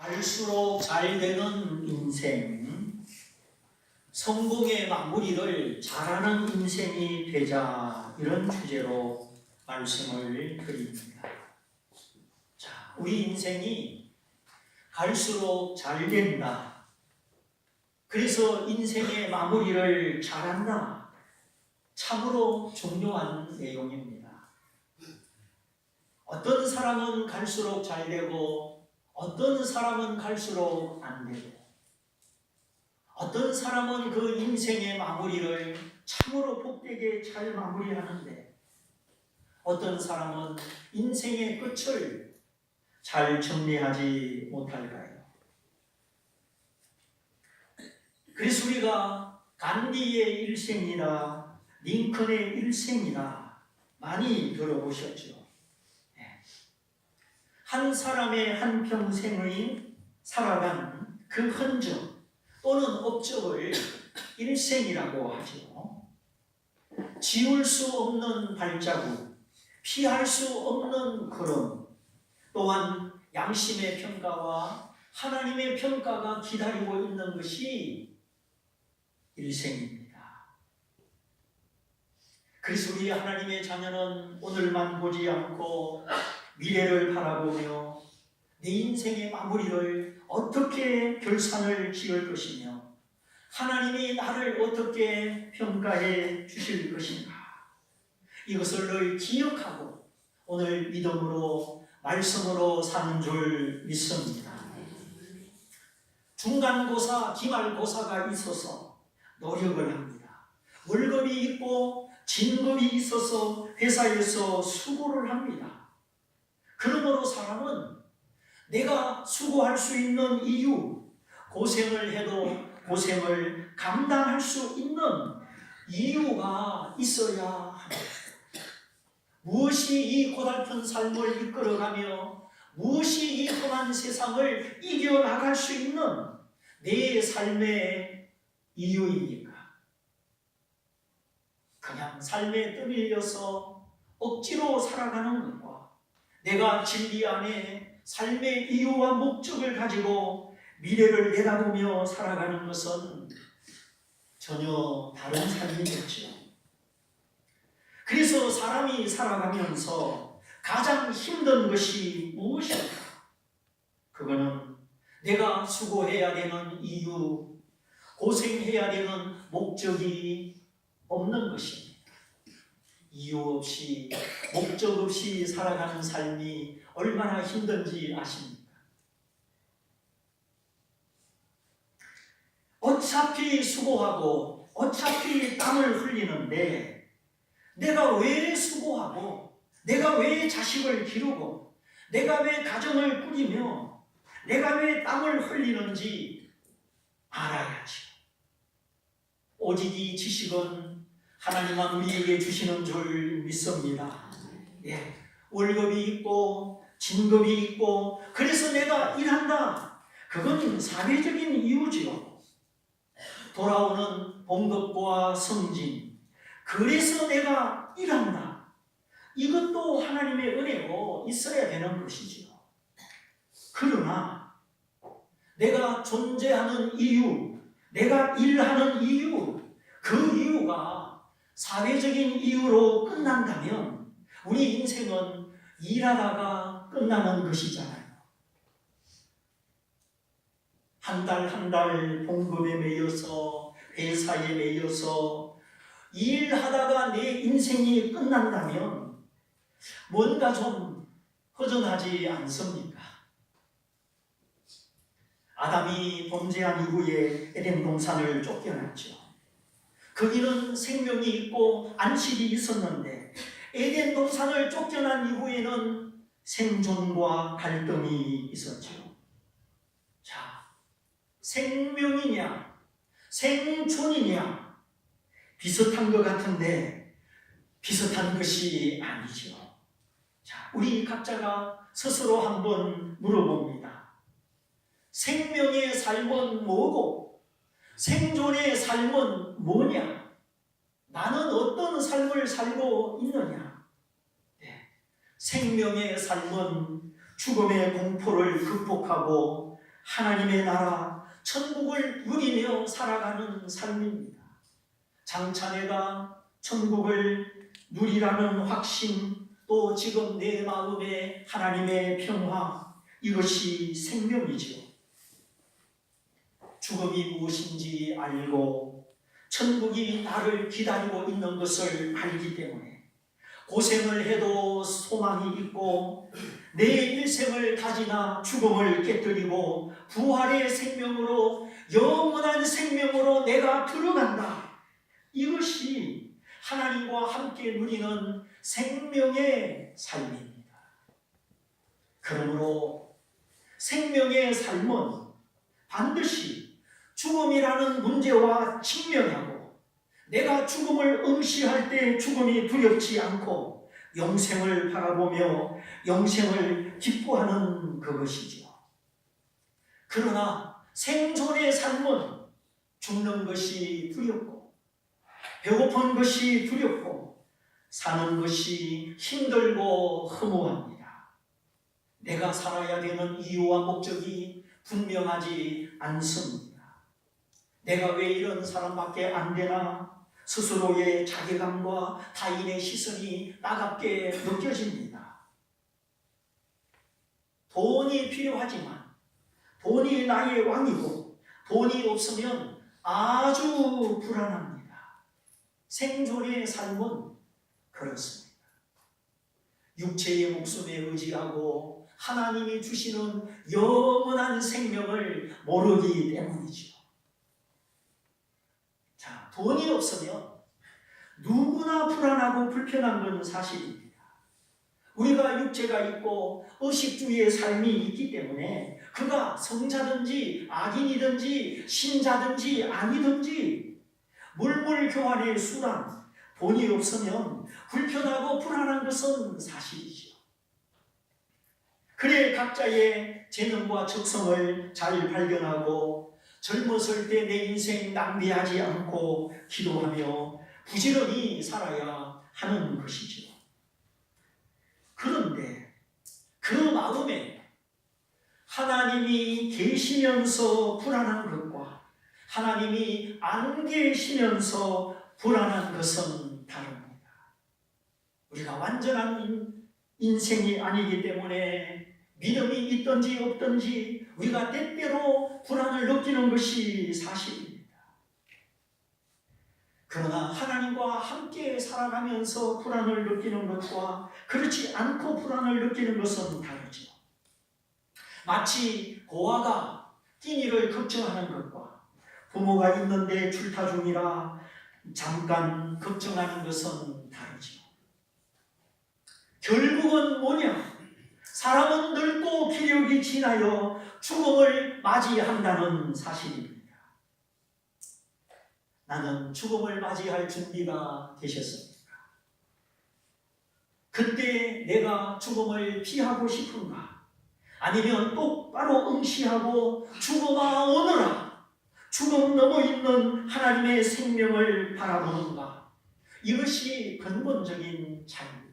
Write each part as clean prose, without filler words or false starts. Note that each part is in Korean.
갈수록 잘 되는 인생, 성공의 마무리를 잘하는 인생이 되자, 이런 주제로 말씀을 드립니다. 자, 우리 인생이 갈수록 잘 된다. 그래서 인생의 마무리를 잘한다. 참으로 중요한 내용입니다. 어떤 사람은 갈수록 잘 되고 어떤 사람은 갈수록 안 되고, 어떤 사람은 그 인생의 마무리를 참으로 복되게 잘 마무리하는데, 어떤 사람은 인생의 끝을 잘 정리하지 못할까요? 그래서 우리가 간디의 일생이라, 링컨의 일생이라 많이 들어보셨죠? 한 사람의 한 평생의 살아간 그 흔적 또는 업적을 일생이라고 하죠. 지울 수 없는 발자국, 피할 수 없는 걸음, 또한 양심의 평가와 하나님의 평가가 기다리고 있는 것이 일생입니다. 그래서 우리 하나님의 자녀는 오늘만 보지 않고 미래를 바라보며 내 인생의 마무리를 어떻게 결산을 지을 것이며 하나님이 나를 어떻게 평가해 주실 것인가, 이것을 늘 기억하고 오늘 믿음으로 말씀으로 사는 줄 믿습니다. 중간고사, 기말고사가 있어서 노력을 합니다. 월급이 있고 진급이 있어서 회사에서 수고를 합니다. 그러므로 사람은 내가 수고할 수 있는 이유, 고생을 해도 고생을 감당할 수 있는 이유가 있어야 합니다. 무엇이 이 고달픈 삶을 이끌어가며 무엇이 이 험한 세상을 이겨나갈 수 있는 내 삶의 이유입니까? 그냥 삶에 떠밀려서 억지로 살아가는 것과 내가 진리 안에 삶의 이유와 목적을 가지고 미래를 내다보며 살아가는 것은 전혀 다른 삶이겠죠. 그래서 사람이 살아가면서 가장 힘든 것이 무엇일까? 그거는 내가 수고해야 되는 이유, 고생해야 되는 목적이 없는 것입니다. 이유 없이, 목적 없이 살아가는 삶이 얼마나 힘든지 아십니까? 어차피 수고하고 어차피 땀을 흘리는데 내가 왜 수고하고 내가 왜 자식을 기르고 내가 왜 가정을 꾸리며 내가 왜 땀을 흘리는지 알아야지. 오직 이 지식은 하나님만 우리에게 주시는 줄 믿습니다. 월급이 있고 진급이 있고 그래서 내가 일한다. 그건 사회적인 이유지요. 돌아오는 봉급과 성진, 그래서 내가 일한다. 이것도 하나님의 은혜로 있어야 되는 것이지요. 그러나 내가 존재하는 이유, 내가 일하는 이유, 그 이유가 사회적인 이유로 끝난다면 우리 인생은 일하다가 끝나는 것이잖아요. 한 달 한 달 봉급에 매여서 회사에 매여서 일하다가 내 인생이 끝난다면 뭔가 좀 허전하지 않습니까? 아담이 범죄한 이후에 에덴 동산을 쫓겨났죠. 거기는 생명이 있고 안식이 있었는데 에덴 동산을 쫓겨난 이후에는 생존과 갈등이 있었죠. 자, 생명이냐 생존이냐 비슷한 것 같은데 비슷한 것이 아니죠. 자, 우리 각자가 스스로 한번 물어봅니다. 생명의 삶은 뭐고 생존의 삶은 뭐냐? 나는 어떤 삶을 살고 있느냐? 생명의 삶은 죽음의 공포를 극복하고 하나님의 나라, 천국을 누리며 살아가는 삶입니다. 장차 내가 천국을 누리라는 확신, 또 지금 내 마음에 하나님의 평화, 이것이 생명이지요. 죽음이 무엇인지 알고 천국이 나를 기다리고 있는 것을 알기 때문에 고생을 해도 소망이 있고 내 일생을 가지나 죽음을 깨뜨리고 부활의 생명으로 영원한 생명으로 내가 들어간다. 이것이 하나님과 함께 누리는 생명의 삶입니다. 그러므로 생명의 삶은 반드시 죽음이라는 문제와 직면하고 내가 죽음을 응시할 때 죽음이 두렵지 않고 영생을 바라보며 영생을 기뻐하는 그것이지요. 그러나 생존의 삶은 죽는 것이 두렵고 배고픈 것이 두렵고 사는 것이 힘들고 허무합니다. 내가 살아야 되는 이유와 목적이 분명하지 않습니다. 내가 왜 이런 사람밖에 안 되나? 스스로의 자괴감과 타인의 시선이 따갑게 느껴집니다. 돈이 필요하지만 돈이 나의 왕이고 돈이 없으면 아주 불안합니다. 생존의 삶은 그렇습니다. 육체의 목숨에 의지하고 하나님이 주시는 영원한 생명을 모르기 때문이죠. 자, 돈이 없으면 누구나 불안하고 불편한 건 사실입니다. 우리가 육체가 있고 의식주의의 삶이 있기 때문에 그가 성자든지 악인이든지 신자든지 아니든지 물물교환의 수단, 돈이 없으면 불편하고 불안한 것은 사실이죠. 그래 각자의 재능과 적성을 잘 발견하고 젊었을 때 내 인생 낭비하지 않고 기도하며 부지런히 살아야 하는 것이지요. 그런데 그 마음에 하나님이 계시면서 불안한 것과 하나님이 안 계시면서 불안한 것은 다릅니다. 우리가 완전한 인생이 아니기 때문에 믿음이 있든지 없든지 우리가 때때로 불안을 느끼는 것이 사실입니다. 그러나 하나님과 함께 살아가면서 불안을 느끼는 것과 그렇지 않고 불안을 느끼는 것은 다르죠. 마치 고아가 끼니를 걱정하는 것과 부모가 있는데 출타 중이라 잠깐 걱정하는 것은 다르죠. 결국은 뭐냐? 사람은 늙고 기력이 지나여 죽음을 맞이한다는 사실입니다. 나는 죽음을 맞이할 준비가 되셨습니까? 그때 내가 죽음을 피하고 싶은가? 아니면 똑바로 응시하고 죽음아 오너라, 죽음 넘어 있는 하나님의 생명을 바라보는가? 이것이 근본적인 차이입니다.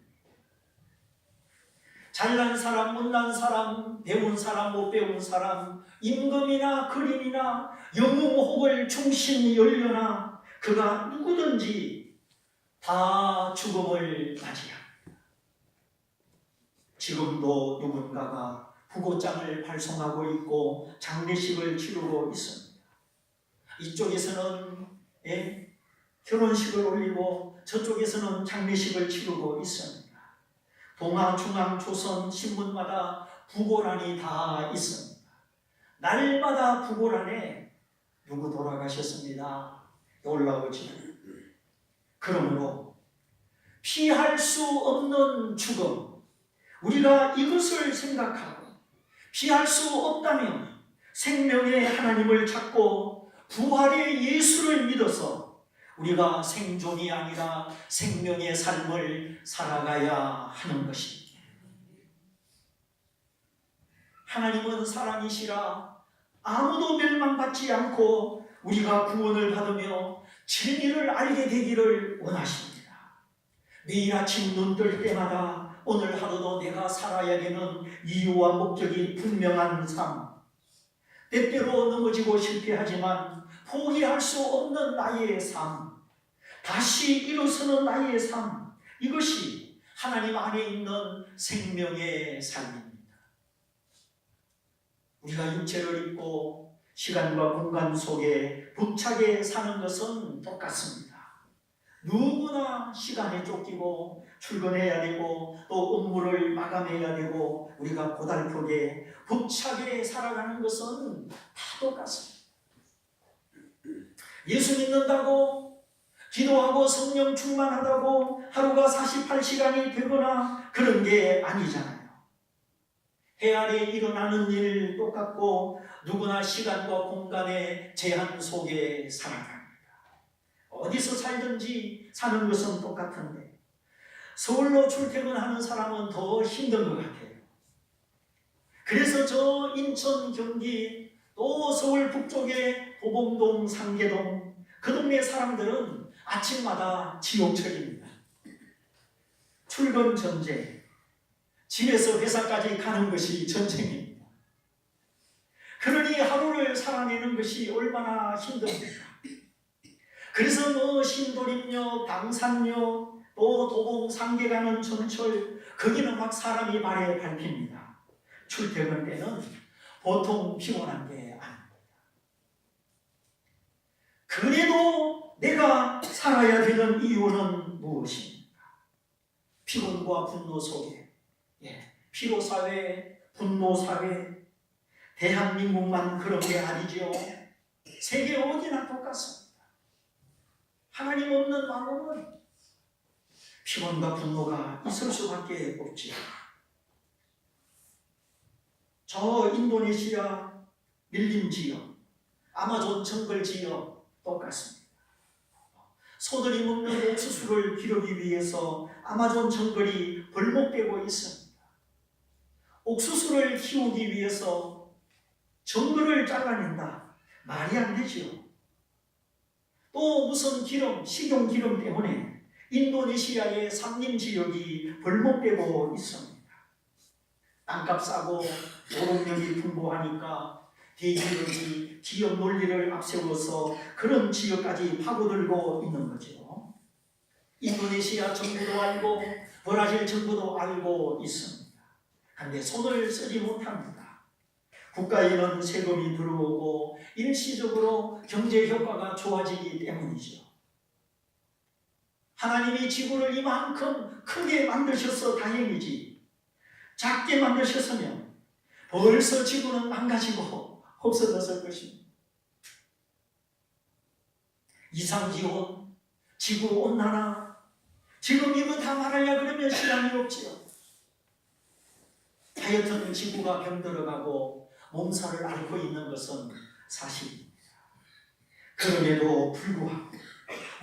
잘난 사람, 못난 사람, 배운 사람, 못 배운 사람, 임금이나 거린이나 영웅 혹을 충신 연료나 그가 누구든지 다 죽음을 맞이합니다. 지금도 누군가가 부고장을 발송하고 있고 장례식을 치르고 있습니다. 이쪽에서는 결혼식을 올리고 저쪽에서는 장례식을 치르고 있습니다. 동아, 중앙, 조선 신문마다 부고란이 다 있습니다. 날마다 부고란에 누구 돌아가셨습니다. 올라오지요. 그러므로 피할 수 없는 죽음, 우리가 이것을 생각하고 피할 수 없다면 생명의 하나님을 찾고 부활의 예수를 믿어서 우리가 생존이 아니라 생명의 삶을 살아가야 하는 것입니다. 하나님은 사랑이시라 아무도 멸망받지 않고 우리가 구원을 받으며 진리를 알게 되기를 원하십니다. 매일 아침 눈 뜰 때마다 오늘 하루도 내가 살아야 되는 이유와 목적이 분명한 삶, 때때로 넘어지고 실패하지만 포기할 수 없는 나의 삶, 다시 일어서는 나의 삶, 이것이 하나님 안에 있는 생명의 삶입니다. 우리가 육체를 입고 시간과 공간 속에 벅차게 사는 것은 똑같습니다. 누구나 시간에 쫓기고 출근해야 되고 또 업무를 마감해야 되고 우리가 고달프게 벅차게 살아가는 것은 다 똑같습니다. 예수 믿는다고 기도하고 성령 충만하다고 하루가 48시간이 되거나 그런 게 아니잖아요. 해 아래 일어나는 일 똑같고 누구나 시간과 공간의 제한 속에 살아갑니다. 어디서 살든지 사는 것은 똑같은데 서울로 출퇴근하는 사람은 더 힘든 것 같아요. 그래서 저 인천, 경기 또 서울 북쪽의 도봉동, 상계동 그 동네 사람들은 아침마다 지옥철입니다. 출근 전쟁, 집에서 회사까지 가는 것이 전쟁입니다. 그러니 하루를 살아내는 것이 얼마나 힘듭니까? 그래서 뭐 신도림역, 당산역, 또 도봉, 상계 가는 전철 거기는 막 사람이 발에 밟힙니다. 출퇴근 때는 보통 피곤한 게 아닙니다. 그래도 내가 살아야 되는 이유는 무엇입니까? 피곤과 분노 속에 피로사회, 분노사회, 대한민국만 그런 게 아니죠. 세계 어디나 똑같습니다. 하나님 없는 마음은 피곤과 분노가 있을 수밖에 없지요. 저 인도네시아 밀림 지역, 아마존 정글 지역 똑같습니다. 소들이 먹는 옥수수를 기르기 위해서 아마존 정글이 벌목되고 있습니다. 옥수수를 키우기 위해서 정글을 잘라낸다. 말이 안 되지요. 또 무슨 기름, 식용 기름 때문에 인도네시아의 산림 지역이 벌목되고 있습니다. 땅값 싸고 노동력이 풍부하니까 대기업이 기업 논리를 앞세워서 그런 지역까지 파고들고 있는 거죠. 인도네시아 정부도 알고 브라질 정부도 알고 있습니다. 그런데 손을 쓰지 못합니다. 국가에는 세금이 들어오고 일시적으로 경제 효과가 좋아지기 때문이죠. 하나님이 지구를 이만큼 크게 만드셔서 다행이지 작게 만드셨으면 벌써 지구는 망가지고 없어졌을 것입니다. 이상기온, 지구온난화 지금 이거 다 말하려 그러면 시간이 없지요. 하여튼 지구가 병들어가고 몸살을 앓고 있는 것은 사실입니다. 그럼에도 불구하고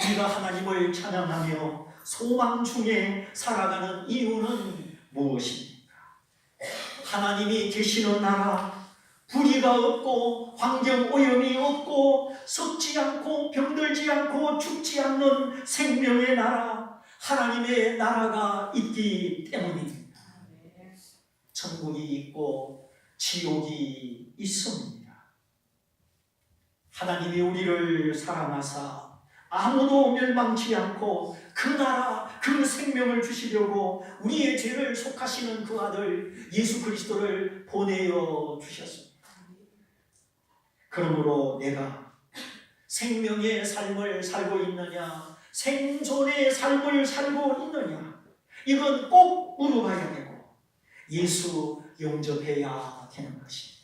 우리가 하나님을 찬양하며 소망 중에 살아가는 이유는 무엇입니까? 하나님이 계시는 나라, 불의가 없고 환경 오염이 없고 썩지 않고 병들지 않고 죽지 않는 생명의 나라, 하나님의 나라가 있기 때문입니다. 천국이 있고 지옥이 있습니다. 하나님이 우리를 사랑하사 아무도 멸망치 않고 그 나라, 그 생명을 주시려고 우리의 죄를 속하시는 그 아들 예수 그리스도를 보내어 주셨습니다. 그러므로 내가 생명의 삶을 살고 있느냐, 생존의 삶을 살고 있느냐, 이건 꼭 물어봐야 되고 예수 용접해야 되는 것입니다.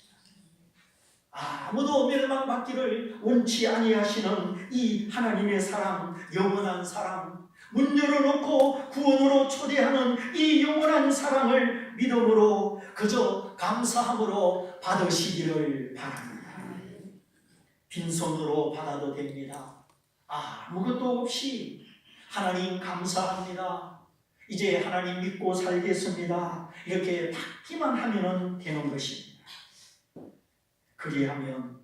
아무도 멸망받기를 원치 아니하시는 이 하나님의 사랑, 영원한 사랑, 문 열어놓고 구원으로 초대하는 이 영원한 사랑을 믿음으로 그저 감사함으로 받으시기를 바랍니다. 빈손으로 받아도 됩니다. 아무것도 없이 하나님 감사합니다. 이제 하나님 믿고 살겠습니다. 이렇게 받기만 하면 되는 것입니다. 그리하면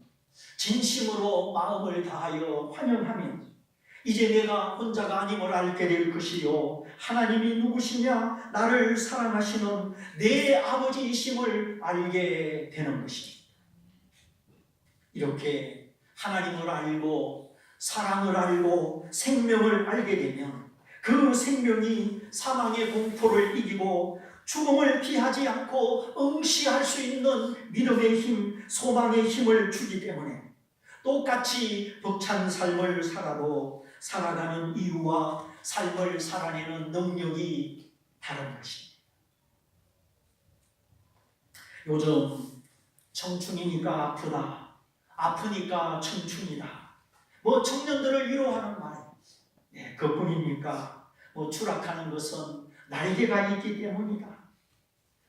진심으로 마음을 다하여 환영하면 이제 내가 혼자가 아님을 알게 될 것이요 하나님이 누구시냐 나를 사랑하시는 내 아버지이심을 알게 되는 것입니다. 이렇게 하나님을 알고 사랑을 알고 생명을 알게 되면 그 생명이 사망의 공포를 이기고 죽음을 피하지 않고 응시할 수 있는 믿음의 힘, 소망의 힘을 주기 때문에 똑같이 벅찬 삶을 살아가는 이유와 삶을 살아내는 능력이 다른 것입니다. 요즘 청춘이니까 아프다, 아프니까 청춘이다, 청년들을 위로하는 말, 그뿐입니까? 추락하는 것은 날개가 있기 때문이다.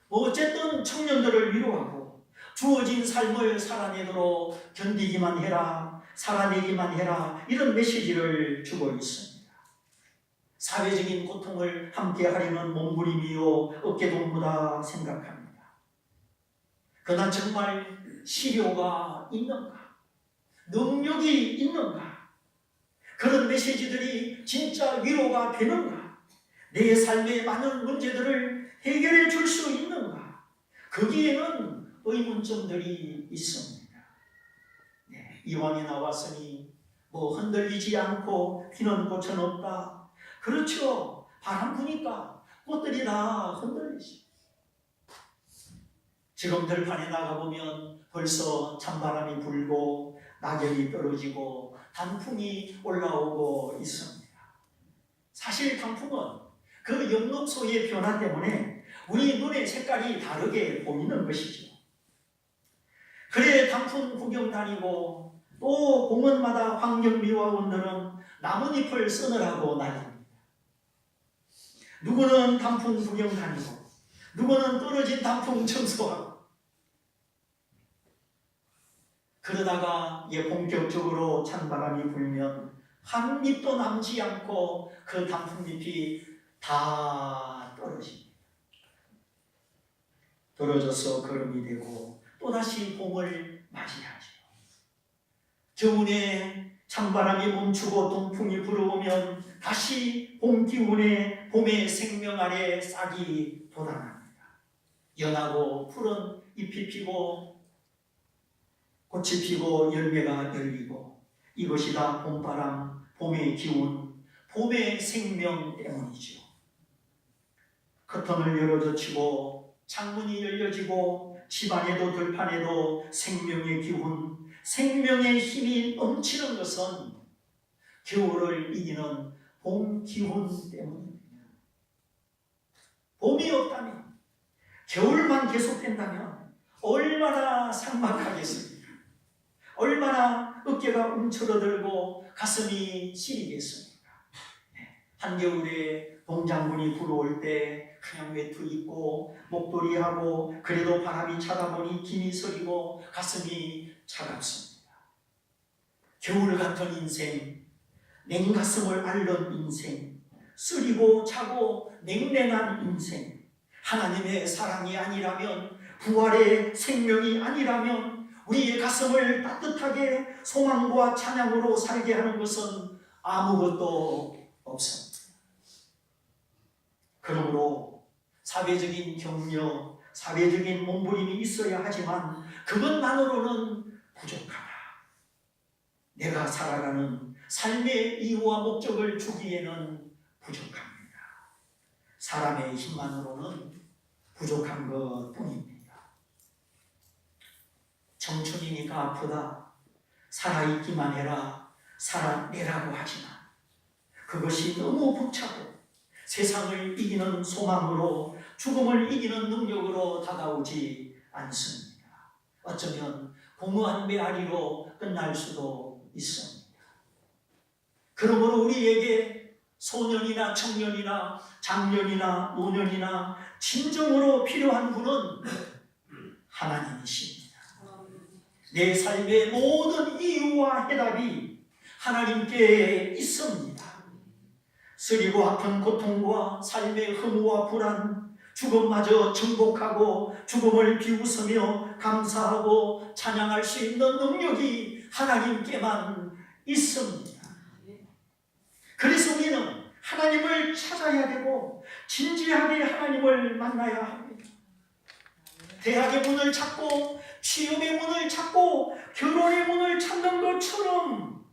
어쨌든 청년들을 위로하고 주어진 삶을 살아내도록 견디기만 해라, 살아내기만 해라, 이런 메시지를 주고 있습니다. 사회적인 고통을 함께 하려는 몸부림이요 어깨동무다 생각합니다. 그러나 정말 실효가 있는가? 능력이 있는가? 그런 메시지들이 진짜 위로가 되는가? 내 삶의 많은 문제들을 해결해 줄 수 있는가? 거기에는 의문점들이 있습니다. 이왕에 나왔으니 흔들리지 않고 피는 꽃은 없다. 그렇죠. 바람 부니까 꽃들이 다 흔들리지. 지금 들판에 나가보면 벌써 찬바람이 불고 낙엽이 떨어지고 단풍이 올라오고 있습니다. 사실 단풍은 그 영록소의 변화 때문에 우리 눈의 색깔이 다르게 보이는 것이죠. 그래 단풍 구경 다니고 또 공원마다 환경미화원들은 나뭇잎을 쓰느라고 난립니다. 누구는 단풍 구경 다니고 누구는 떨어진 단풍 청소하고 그러다가 본격적으로 찬바람이 불면 한 잎도 남지 않고 그 단풍잎이 다 떨어집니다. 떨어져서 거름이 되고 또다시 봄을 맞이하죠. 겨울에 찬바람이 멈추고 동풍이 불어오면 다시 봄 기운에 봄의 생명 아래 싹이 돋아납니다. 연하고 푸른 잎이 피고 꽃이 피고 열매가 열리고 이것이 다 봄바람, 봄의 기운, 봄의 생명 때문이죠. 커튼을 열어젖히고 창문이 열려지고 집안에도 들판에도 생명의 기운, 생명의 힘이 넘치는 것은 겨울을 이기는 봄 기운 때문입니다. 봄이 없다면, 겨울만 계속된다면 얼마나 삭막하겠습니까? 얼마나 어깨가 움츠러들고 가슴이 시리겠습니까? 한겨울에 동장군이 불어올 때 그냥 외투 입고 목도리하고 그래도 바람이 차다 보니 김이 서리고 가슴이 차갑습니다. 겨울 같은 인생, 냉가슴을 앓는 인생, 쓰리고 차고 냉랭한 인생, 하나님의 사랑이 아니라면, 부활의 생명이 아니라면 우리의 가슴을 따뜻하게 소망과 찬양으로 살게 하는 것은 아무것도 없습니다. 그러므로 사회적인 격려, 사회적인 몸부림이 있어야 하지만 그것만으로는 부족하다. 내가 살아가는 삶의 이유와 목적을 주기에는 부족합니다. 사람의 힘만으로는 부족한 것뿐입니다. 청춘이니까 아프다, 살아있기만 해라, 살아내라고 하지만 그것이 너무 벅차고 세상을 이기는 소망으로, 죽음을 이기는 능력으로 다가오지 않습니다. 어쩌면 공허한 메아리로 끝날 수도 있습니다. 그러므로 우리에게 소년이나 청년이나 장년이나 노년이나 진정으로 필요한 분은 하나님이십니다. 내 삶의 모든 이유와 해답이 하나님께 있습니다. 쓰리고 아픈 고통과 삶의 허무와 불안, 죽음마저 정복하고 죽음을 비웃으며 감사하고 찬양할 수 있는 능력이 하나님께만 있습니다. 그래서 우리는 하나님을 찾아야 되고 진지하게 하나님을 만나야 합니다. 대학의 문을 찾고 취업의 문을 찾고 결혼의 성전의 문을 찾는 것처럼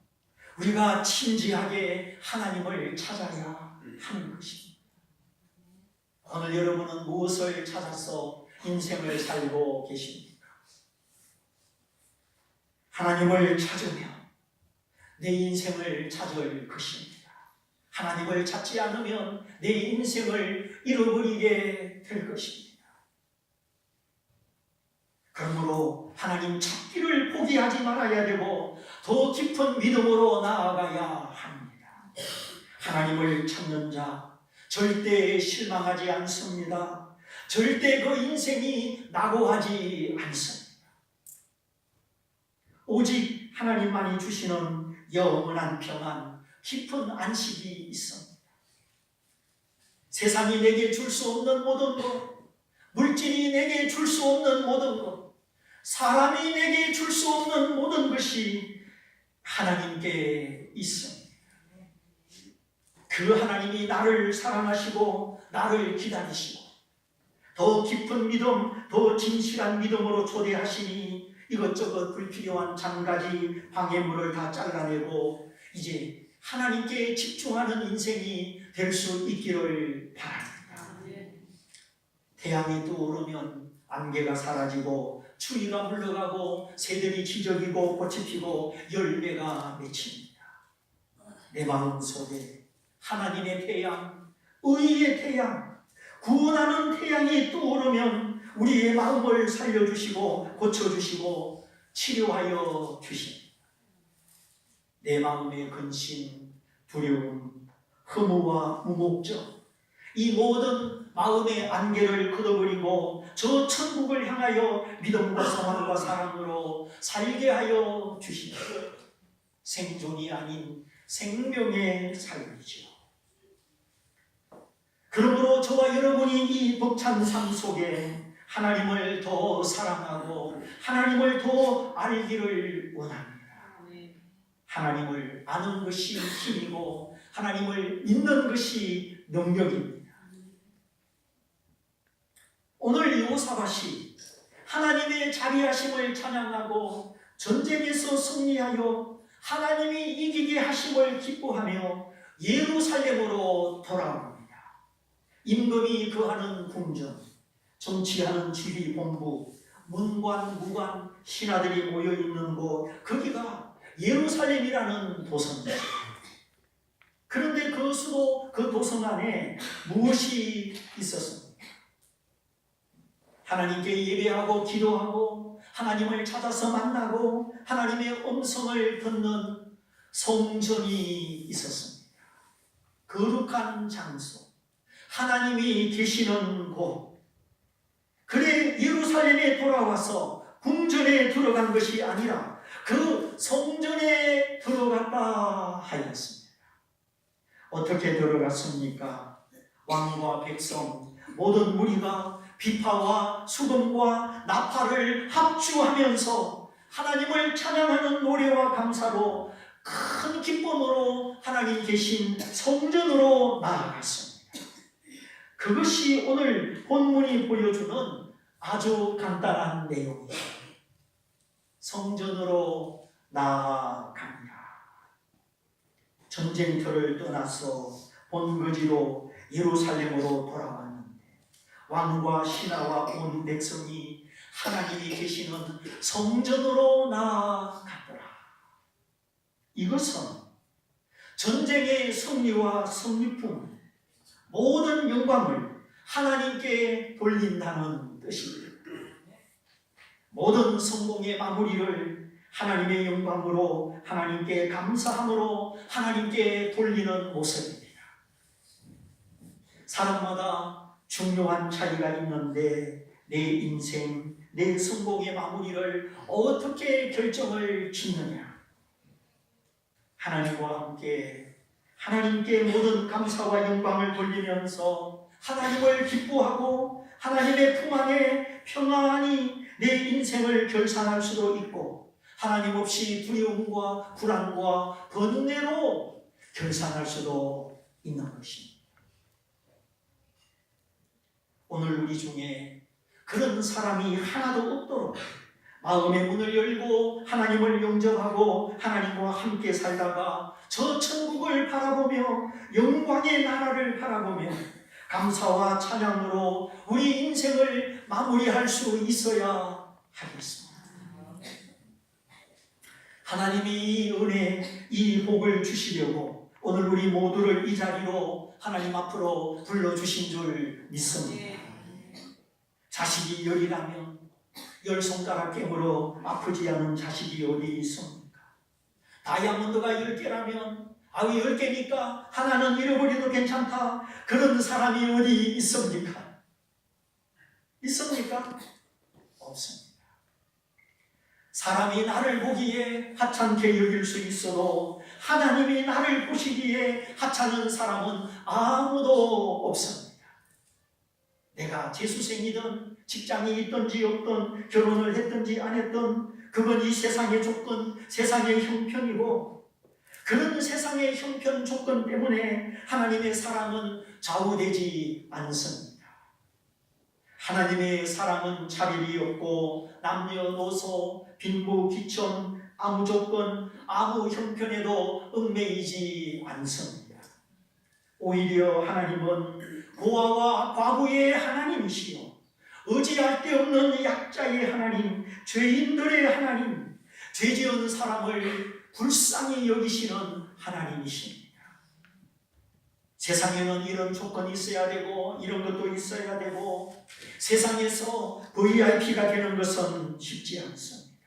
우리가 진지하게 하나님을 찾아야 하는 것입니다. 오늘 여러분은 무엇을 찾아서 인생을 살고 계십니까? 하나님을 찾으며 내 인생을 찾을 것입니다. 하나님을 찾지 않으면 내 인생을 잃어버리게 될 것입니다. 그러므로 하나님 찾기를 포기하지 말아야 되고 더 깊은 믿음으로 나아가야 합니다. 하나님을 찾는 자 절대 실망하지 않습니다. 절대 그 인생이 낙오하지 않습니다. 오직 하나님만이 주시는 영원한 평안, 깊은 안식이 있습니다. 세상이 내게 줄 수 없는 모든 것, 물질이 내게 줄 수 없는 모든 것, 사람이 내게 줄 수 없는 모든 것이 하나님께 있습니다. 그 하나님이 나를 사랑하시고 나를 기다리시고 더 깊은 믿음, 더 진실한 믿음으로 초대하시니 이것저것 불필요한 장가지 방해물을 다 잘라내고 이제 하나님께 집중하는 인생이 될 수 있기를 바랍니다. 태양이 떠오르면 안개가 사라지고 추위가 물러가고 새들이 지저귀고 꽃이 피고 열매가 맺힙니다. 내 마음속에 하나님의 태양, 의의 태양, 구원하는 태양이 떠오르면 우리의 마음을 살려주시고 고쳐주시고 치료하여 주십니다. 내 마음의 근심, 두려움, 허무와 무목적 이 모든 마음의 안개를 걷어버리고 저 천국을 향하여 믿음과 소망과 사랑으로 살게 하여 주십니다. 생존이 아닌 생명의 삶이죠. 그러므로 저와 여러분이 이 벅찬 삶 속에 하나님을 더 사랑하고 하나님을 더 알기를 원합니다. 하나님을 아는 것이 힘이고 하나님을 믿는 것이 능력입니다. 오늘 여호사밧이 하나님의 자비하심을 찬양하고 전쟁에서 승리하여 하나님이 이기게 하심을 기뻐하며 예루살렘으로 돌아옵니다. 임금이 거하는 궁전, 정치하는 지휘본부, 문관, 무관, 신하들이 모여있는 곳, 거기가 예루살렘이라는 도성입니다. 그런데 그 수도, 그 도성 안에 무엇이 있었습니까? 하나님께 예배하고 기도하고 하나님을 찾아서 만나고 하나님의 음성을 듣는 성전이 있었습니다. 거룩한 장소, 하나님이 계시는 곳. 그래 예루살렘에 돌아와서 궁전에 들어간 것이 아니라 그 성전에 들어갔다 하였습니다. 어떻게 들어갔습니까? 왕과 백성 모든 무리가 비파와 수금과 나팔을 합주하면서 하나님을 찬양하는 노래와 감사로 큰 기쁨으로 하나님 계신 성전으로 나아갔습니다. 그것이 오늘 본문이 보여주는 아주 간단한 내용입니다. 성전으로 나아갑니다. 전쟁터를 떠나서 본거지로 예루살렘으로 돌아왔는데 왕과 신하와 온 백성이 하나님이 계시는 성전으로 나아갔더라. 이것은 전쟁의 승리와 승리품, 모든 영광을 하나님께 돌린다는 뜻입니다. 모든 성공의 마무리를 하나님의 영광으로, 하나님께 감사함으로 하나님께 돌리는 모습입니다. 사람마다 중요한 차이가 있는데 내 인생, 내 성공의 마무리를 어떻게 결정을 짓느냐? 하나님과 함께 하나님께 모든 감사와 영광을 돌리면서 하나님을 기뻐하고 하나님의 품 안에 평안히 내 인생을 결산할 수도 있고 하나님 없이 두려움과 불안과 번뇌로 결산할 수도 있는 것입니다. 오늘 우리 중에 그런 사람이 하나도 없도록 마음의 문을 열고 하나님을 영접하고 하나님과 함께 살다가 저 천국을 바라보며 영광의 나라를 바라보며 감사와 찬양으로 우리 인생을 마무리할 수 있어야 하겠습니다. 하나님이 이 은혜, 이 복을 주시려고 오늘 우리 모두를 이 자리로 하나님 앞으로 불러주신 줄 믿습니다. 자식이 열이라면 10손가락 깨물어 아프지 않은 자식이 어디 있습니까? 다이아몬드가 10개라면 왜 10개니까 하나는 잃어버려도 괜찮다, 그런 사람이 어디 있습니까? 있습니까? 없습니다. 사람이 나를 보기에 하찮게 여길 수 있어도 하나님이 나를 보시기에 하찮은 사람은 아무도 없습니다. 내가 재수생이든 직장이 있든지 없든 결혼을 했든지 안 했든 그건 이 세상의 조건, 세상의 형편이고, 그런 세상의 형편 조건 때문에 하나님의 사랑은 좌우되지 않습니다. 하나님의 사랑은 차별이 없고 남녀노소, 빈부, 귀천, 아무 조건, 아무 형편에도 얽매이지 않습니다. 오히려 하나님은 고아와 과부의 하나님이시요, 의지할 데 없는 약자의 하나님, 죄인들의 하나님, 죄지은 사람을 불쌍히 여기시는 하나님이십니다. 세상에는 이런 조건이 있어야 되고 이런 것도 있어야 되고 세상에서 VIP가 되는 것은 쉽지 않습니다.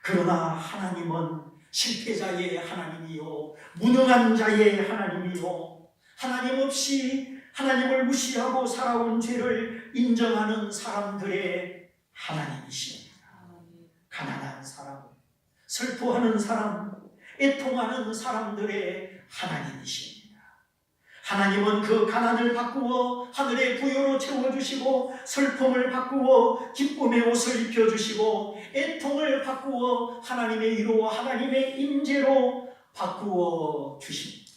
그러나 하나님은 실패자의 하나님이요, 무능한 자의 하나님이요, 하나님 없이 하나님을 무시하고 살아온 죄를 인정하는 사람들의 하나님이십니다. 가난한 사람, 슬퍼하는 사람, 애통하는 사람들의 하나님이십니다. 하나님은 그 가난을 바꾸어 하늘의 부여로 채워주시고, 슬픔을 바꾸어 기쁨의 옷을 입혀주시고, 애통을 바꾸어 하나님의 위로와 하나님의 임재로 바꾸어 주십니다.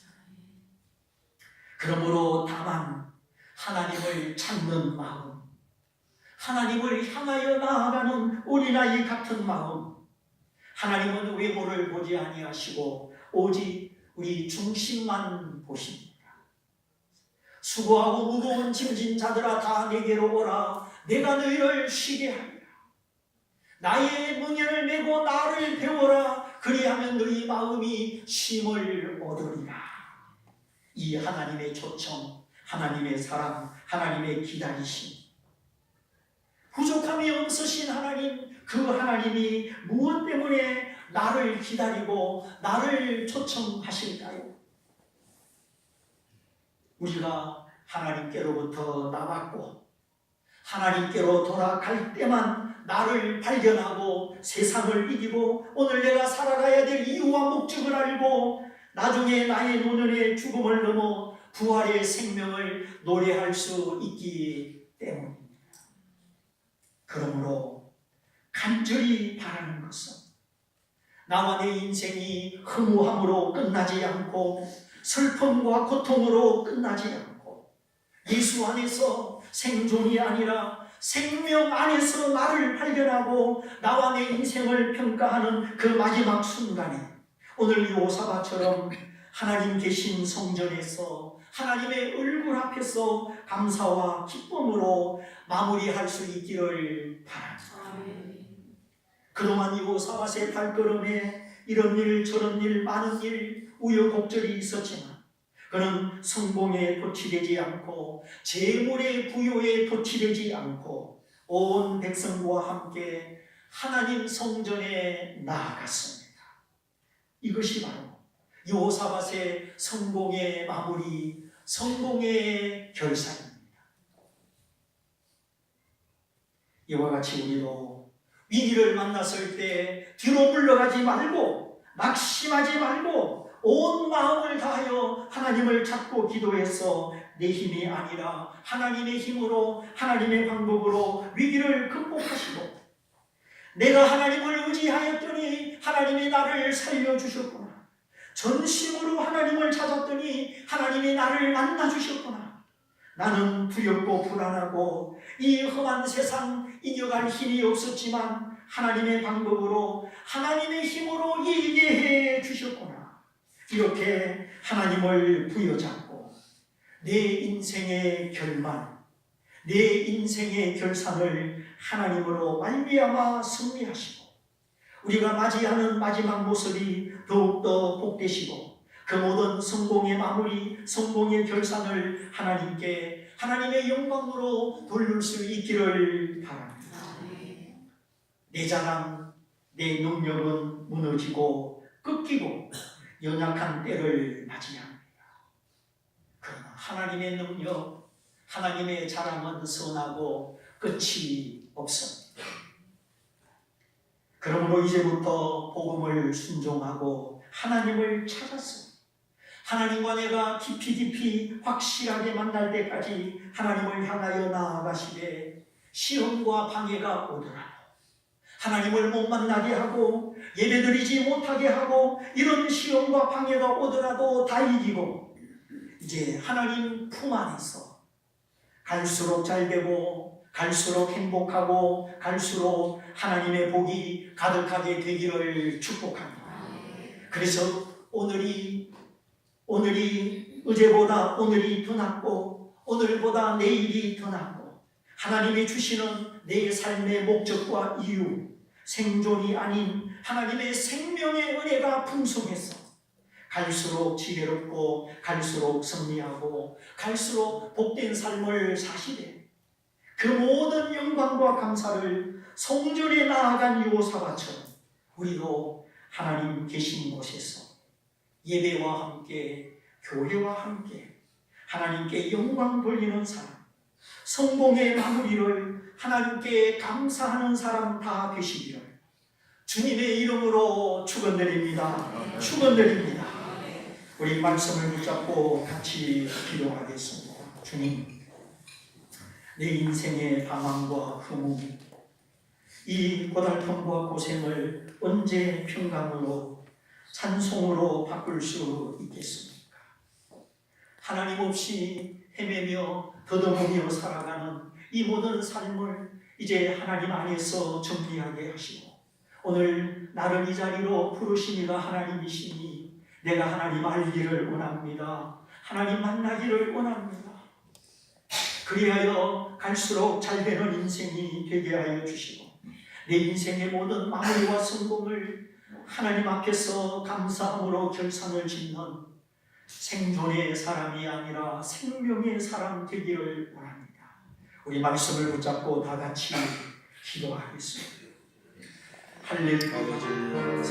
그러므로 다만 하나님을 찾는 마음, 하나님을 향하여 나아가는 어린아이 같은 마음, 하나님은 외모를 보지 아니하시고 오직 우리 중심만 보십니다. 수고하고 무거운 짐진 자들아 다 내게로 오라, 내가 너희를 쉬게 하리라. 나의 멍에를 메고 나를 배워라, 그리하면 너희 마음이 쉼을 얻으리라. 이 하나님의 초청, 하나님의 사랑, 하나님의 기다리심, 부족함이 없으신 하나님, 그 하나님이 무엇 때문에 나를 기다리고 나를 초청하실까요? 우리가 하나님께로부터 나왔고 하나님께로 돌아갈 때만 나를 발견하고 세상을 이기고 오늘 내가 살아가야 될 이유와 목적을 알고 나중에 나의 노년의 죽음을 넘어 부활의 생명을 노래할 수 있기 때문입니다. 그러므로 간절히 바라는 것은 나와 내 인생이 허무함으로 끝나지 않고 슬픔과 고통으로 끝나지 않고 예수 안에서 생존이 아니라 생명 안에서 나를 발견하고 나와 내 인생을 평가하는 그 마지막 순간에 오늘 요사바처럼 하나님 계신 성전에서 하나님의 얼굴 앞에서 감사와 기쁨으로 마무리할 수 있기를 바랍니다. 그동안 요사밧의 발걸음에 이런 일 저런 일 많은 일 우여곡절이 있었지만 그는 성공에 도취되지 않고 재물의 부요에 도취되지 않고 온 백성과 함께 하나님 성전에 나아갔습니다. 이것이 바로 여호사밧의 성공의 마무리, 성공의 결산입니다. 이와 같이 우리도 위기를 만났을 때 뒤로 물러가지 말고 낙심하지 말고 온 마음을 다하여 하나님을 찾고 기도해서 내 힘이 아니라 하나님의 힘으로 하나님의 방법으로 위기를 극복하시고 내가 하나님을 의지하였더니 하나님이 나를 살려주셨구나, 전심으로 하나님을 찾았더니 하나님이 나를 만나주셨구나, 나는 두렵고 불안하고 이 험한 세상 이겨갈 힘이 없었지만 하나님의 방법으로 하나님의 힘으로 이기게 해 주셨구나. 이렇게 하나님을 부여잡고 내 인생의 결말, 내 인생의 결산을 하나님으로 말미암아 승리하시고 우리가 맞이하는 마지막 모습이 더욱더 복되시고 그 모든 성공의 마무리, 성공의 결산을 하나님께 하나님의 영광으로 돌릴 수 있기를 바랍니다. 내 자랑, 내 능력은 무너지고 꺾이고 연약한 때를 맞이합니다. 그러나 하나님의 능력, 하나님의 자랑은 선하고 끝이 없습니다. 그러므로 이제부터 복음을 순종하고 하나님을 찾았습니다. 하나님과 내가 깊이 확실하게 만날 때까지 하나님을 향하여 나아가시되 시험과 방해가 오더라도 하나님을 못 만나게 하고 예배드리지 못하게 하고 이런 시험과 방해가 오더라도 다 이기고 이제 하나님 품 안에서 갈수록 잘되고 갈수록 행복하고 갈수록 하나님의 복이 가득하게 되기를 축복합니다. 그래서 오늘이 어제보다 오늘이 더 낫고 오늘보다 내일이 더 낫고 하나님이 주시는 내 삶의 목적과 이유, 생존이 아닌 하나님의 생명의 은혜가 풍성해서 갈수록 지혜롭고 갈수록 승리하고 갈수록 복된 삶을 사시되 그 모든 영광과 감사를 성전에 나아간 요사바처럼 우리도 하나님 계신 곳에서 예배와 함께 교회와 함께 하나님께 영광 돌리는 사람, 성공의 마무리를 하나님께 감사하는 사람 다 되시기를 주님의 이름으로 축원드립니다. 축원드립니다. 우리 말씀을 붙잡고 같이 기도하겠습니다. 주님, 내 인생의 방황과 흐뭇, 이 고달픔과 고생을 언제 평강으로 찬송으로 바꿀 수 있겠습니까? 하나님 없이 헤매며 더듬으며 살아가는 이 모든 삶을 이제 하나님 안에서 정리하게 하시고 오늘 나를 이 자리로 부르시니가 하나님이시니 내가 하나님 알기를 원합니다. 하나님 만나기를 원합니다. 그리하여 갈수록 잘되는 인생이 되게 하여 주시고 내 인생의 모든 마무리와 성공을 하나님 앞에서 감사함으로 결산을 짓는 생존의 사람이 아니라 생명의 사람 되기를 원합니다. 우리 말씀을 붙잡고 다 같이 기도하겠습니다. 할렐루야.